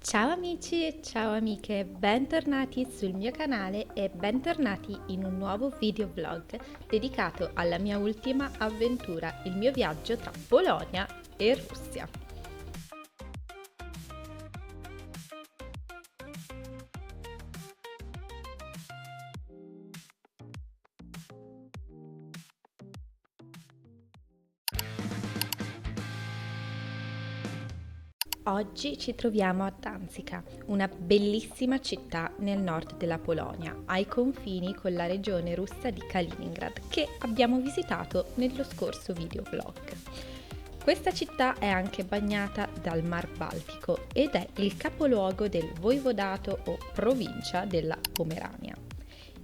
Ciao amici e ciao amiche, bentornati sul mio canale e bentornati in un nuovo video vlog dedicato alla mia ultima avventura, il mio viaggio tra Polonia e Russia. Oggi ci troviamo a Danzica, una bellissima città nel nord della Polonia, ai confini con la regione russa di Kaliningrad, che abbiamo visitato nello scorso videoblog. Questa città è anche bagnata dal Mar Baltico ed è il capoluogo del voivodato o provincia della Pomerania.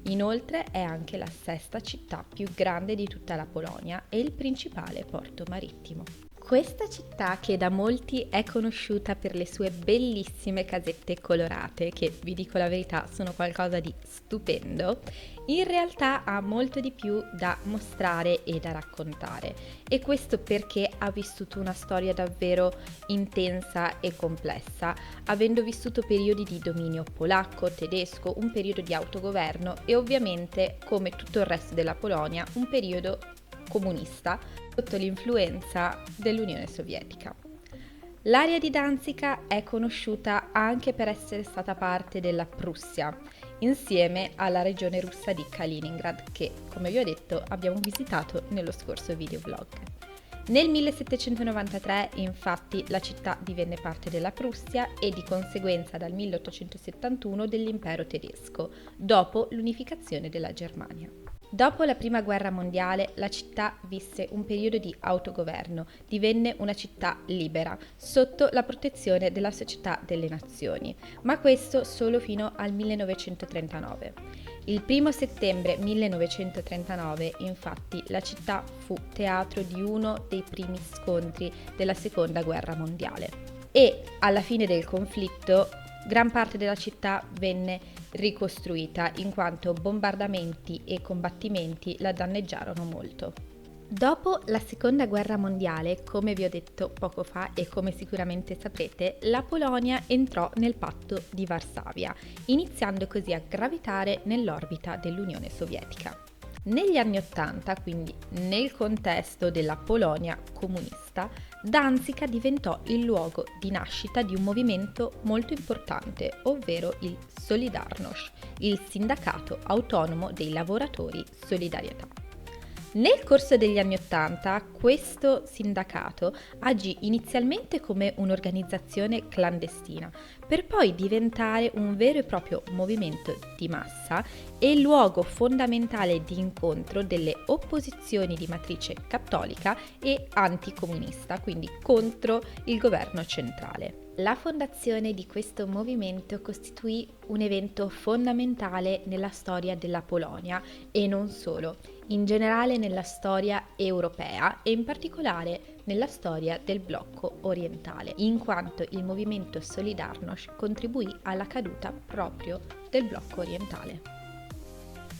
Inoltre è anche la sesta città più grande di tutta la Polonia e il principale porto marittimo. Questa città, che da molti è conosciuta per le sue bellissime casette colorate, che vi dico la verità sono qualcosa di stupendo, in realtà ha molto di più da mostrare e da raccontare. E questo perché ha vissuto una storia davvero intensa e complessa, avendo vissuto periodi di dominio polacco, tedesco, un periodo di autogoverno e ovviamente, come tutto il resto della Polonia, un periodo comunista sotto l'influenza dell'Unione Sovietica. L'area di Danzica è conosciuta anche per essere stata parte della Prussia, insieme alla regione russa di Kaliningrad, che, come vi ho detto, abbiamo visitato nello scorso videoblog. Nel 1793, infatti, la città divenne parte della Prussia e di conseguenza dal 1871 dell'impero tedesco, dopo l'unificazione della Germania. Dopo la Prima Guerra Mondiale, la città visse un periodo di autogoverno, divenne una città libera, sotto la protezione della Società delle Nazioni, ma questo solo fino al 1939. Il 1 settembre 1939, infatti, la città fu teatro di uno dei primi scontri della Seconda Guerra Mondiale e alla fine del conflitto gran parte della città venne ricostruita in quanto bombardamenti e combattimenti la danneggiarono molto. Dopo la Seconda Guerra Mondiale, come vi ho detto poco fa e come sicuramente saprete, la Polonia entrò nel patto di Varsavia, iniziando così a gravitare nell'orbita dell'Unione Sovietica. Negli anni Ottanta, quindi nel contesto della Polonia comunista, Danzica diventò il luogo di nascita di un movimento molto importante, ovvero il Solidarność, il sindacato autonomo dei lavoratori Solidarietà. Nel corso degli anni Ottanta questo sindacato agì inizialmente come un'organizzazione clandestina, per poi diventare un vero e proprio movimento di massa e luogo fondamentale di incontro delle opposizioni di matrice cattolica e anticomunista, quindi contro il governo centrale. La fondazione di questo movimento costituì un evento fondamentale nella storia della Polonia e non solo, in generale nella storia europea e in particolare nella storia del blocco orientale, in quanto il movimento Solidarność contribuì alla caduta proprio del blocco orientale.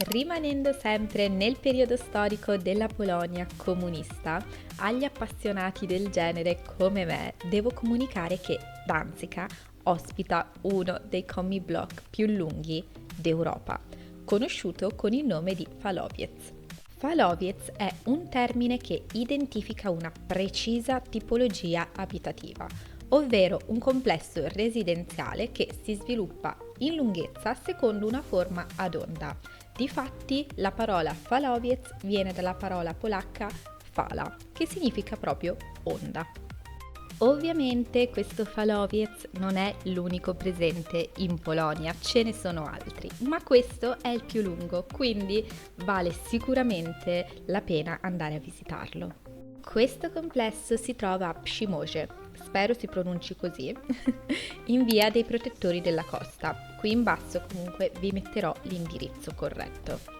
Rimanendo sempre nel periodo storico della Polonia comunista, agli appassionati del genere come me devo comunicare che Danzica ospita uno dei commie block più lunghi d'Europa, conosciuto con il nome di Falowiec. Falowiec è un termine che identifica una precisa tipologia abitativa, ovvero un complesso residenziale che si sviluppa in lunghezza secondo una forma ad onda. Difatti, la parola Falowiec viene dalla parola polacca fala, che significa proprio onda. Ovviamente questo Falowiec non è l'unico presente in Polonia, ce ne sono altri, ma questo è il più lungo, quindi vale sicuramente la pena andare a visitarlo. Questo complesso si trova a Przymorze, spero si pronunci così, in via dei Protettori della Costa. Qui in basso comunque vi metterò l'indirizzo corretto.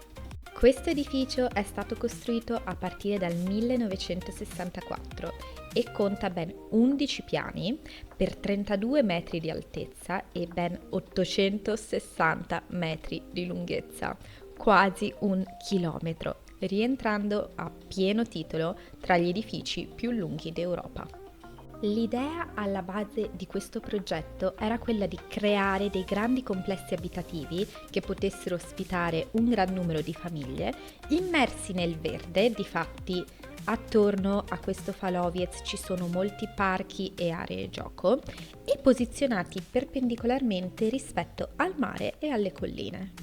Questo edificio è stato costruito a partire dal 1964 e conta ben 11 piani per 32 metri di altezza e ben 860 metri di lunghezza, quasi un chilometro, rientrando a pieno titolo tra gli edifici più lunghi d'Europa. L'idea alla base di questo progetto era quella di creare dei grandi complessi abitativi che potessero ospitare un gran numero di famiglie, immersi nel verde. Difatti, attorno a questo Faloviez ci sono molti parchi e aree gioco e posizionati perpendicolarmente rispetto al mare e alle colline.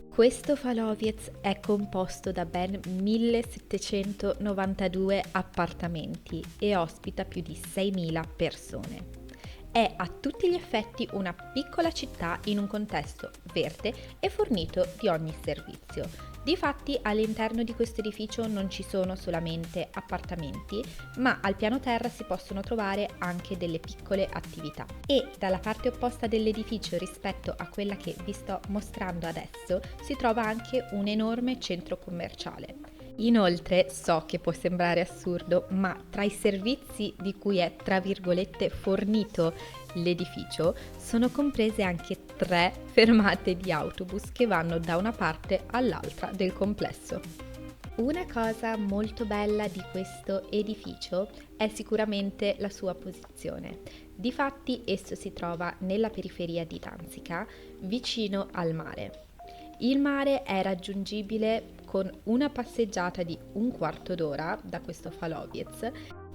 Questo Faloviez è composto da ben 1792 appartamenti e ospita più di 6.000 persone. È a tutti gli effetti una piccola città in un contesto verde e fornito di ogni servizio. Difatti all'interno di questo edificio non ci sono solamente appartamenti, ma al piano terra si possono trovare anche delle piccole attività. E dalla parte opposta dell'edificio rispetto a quella che vi sto mostrando adesso si trova anche un enorme centro commerciale. Inoltre, so che può sembrare assurdo, ma tra i servizi di cui è, tra virgolette, fornito l'edificio, sono comprese anche 3 fermate di autobus che vanno da una parte all'altra del complesso. Una cosa molto bella di questo edificio è sicuramente la sua posizione. Difatti, esso si trova nella periferia di Danzica, vicino al mare. Il mare è raggiungibile con una passeggiata di un quarto d'ora da questo Faloviez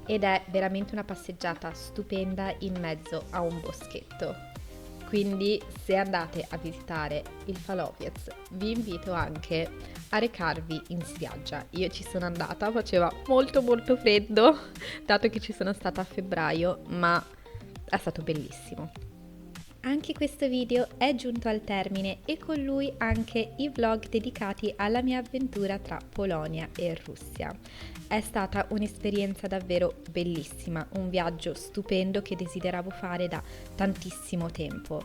ed è veramente una passeggiata stupenda in mezzo a un boschetto. Quindi se andate a visitare il Faloviez vi invito anche a recarvi in spiaggia. Io ci sono andata, faceva molto freddo dato che ci sono stata a febbraio, ma è stato bellissimo. Anche questo video è giunto al termine e con lui anche i vlog dedicati alla mia avventura tra Polonia e Russia. È stata un'esperienza davvero bellissima, un viaggio stupendo che desideravo fare da tantissimo tempo.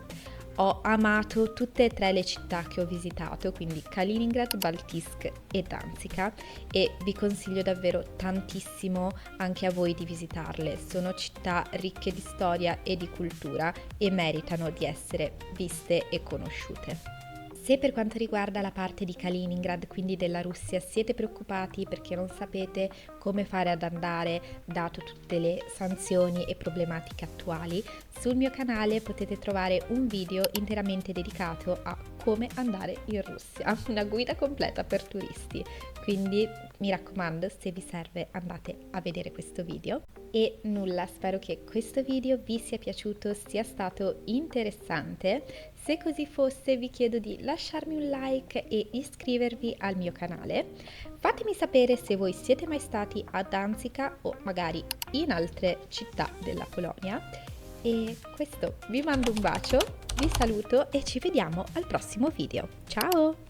Ho amato tutte e 3 le città che ho visitato, quindi Kaliningrad, Baltijsk e Danzica, e vi consiglio davvero tantissimo anche a voi di visitarle. Sono città ricche di storia e di cultura e meritano di essere viste e conosciute. Se per quanto riguarda la parte di Kaliningrad, quindi della Russia, siete preoccupati perché non sapete come fare ad andare, dato tutte le sanzioni e problematiche attuali, sul mio canale potete trovare un video interamente dedicato a come andare in Russia, una guida completa per turisti. Quindi mi raccomando, se vi serve andate a vedere questo video. E nulla, spero che questo video vi sia piaciuto, sia stato interessante. Se così fosse vi chiedo di lasciarmi un like e iscrivervi al mio canale. Fatemi sapere se voi siete mai stati a Danzica o magari in altre città della Polonia. E questo, vi mando un bacio, vi saluto e ci vediamo al prossimo video. Ciao!